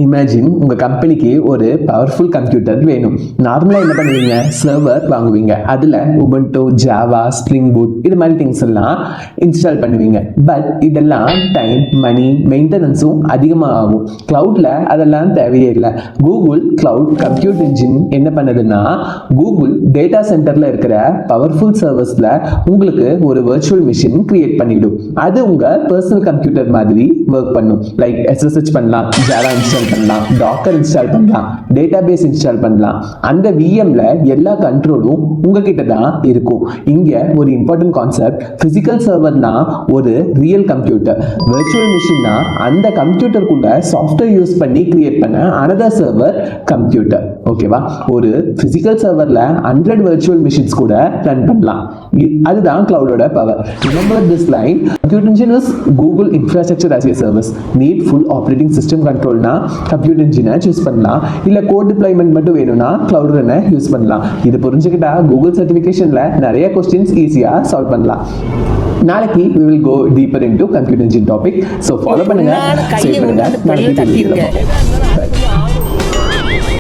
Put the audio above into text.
Imagine உங்கள் கம்பெனிக்கு ஒரு பவர்ஃபுல் கம்ப்யூட்டர் வேணும். நார்மலாக என்ன பண்ணுவீங்க, சர்வர் வாங்குவீங்க, அதில் உபுண்டு, ஜாவா, ஸ்ப்ரிங் பூட் இது மாதிரி திங்ஸ் எல்லாம் இன்ஸ்டால் பண்ணுவீங்க. பட் இதெல்லாம் டைம், மணி, மெயின்டெனன்ஸும் அதிகமாக ஆகும். க்ளவுடில் அதெல்லாம் தேவையே இல்லை. கூகுள் க்ளவுட் கம்ப்யூட் இன்ஜின் என்ன பண்ணுதுன்னா, கூகுள் டேட்டா சென்டரில் இருக்கிற பவர்ஃபுல் சர்வர்ஸில் உங்களுக்கு ஒரு வர்ச்சுவல் மிஷின் கிரியேட் பண்ணிவிடும். அது உங்கள் பர்சனல் கம்ப்யூட்டர் மாதிரி ஒர்க் பண்ணும். லைக் SSH பண்ணலாம், ஜாவா இன்ஸ்டால் பண்ணலாம், டாக்கர் இன்ஸ்டால் பண்ணலாம், டேட்டாபேஸ் இன்ஸ்டால் பண்ணலாம். அந்த விஎம்ல எல்லா கண்ட்ரோலும் உங்ககிட்ட தான் இருக்கும். இங்க ஒரு இம்பார்ட்டன்ட் கான்செப்ட், பிசிக்கல் சர்வர்னா ஒரு ரியல் கம்ப்யூட்டர், வெர்ச்சுவல் மிஷின்னா அந்த கம்ப்யூட்டருக்குள்ள சாஃப்ட்வேர் யூஸ் பண்ணி கிரியேட் பண்ண another சர்வர் கம்ப்யூட்டர். ஓகேவா? ஒரு பிசிக்கல் சர்வர்ல 100 வெர்ச்சுவல் மிஷின்ஸ் கூட ரன் பண்ணலாம். அதுதான் கிளவுடோட power. Remember this line, compute engine is Google infrastructure as a service. Need full operating system கண்ட்ரோல்னா கம்ப்யூட் இன்ஜினை சூஸ் பண்ணலாம். இல்லை கோட் டிப்ளாய்மெண்ட் மட்டும் வேணும்னா கிளவுட் ரன்னை யூஸ் பண்ணலாம். இது புரிஞ்சுக்கிட்டா கூகுள் சர்டிஃபிகேஷனில் நிறைய கொஸ்டின்ஸ் ஈஸியாக சால்வ் பண்ணலாம். நாளைக்கு we will go deeper into computer engine topic. So follow பண்ணுங்க, share பண்ணுங்க.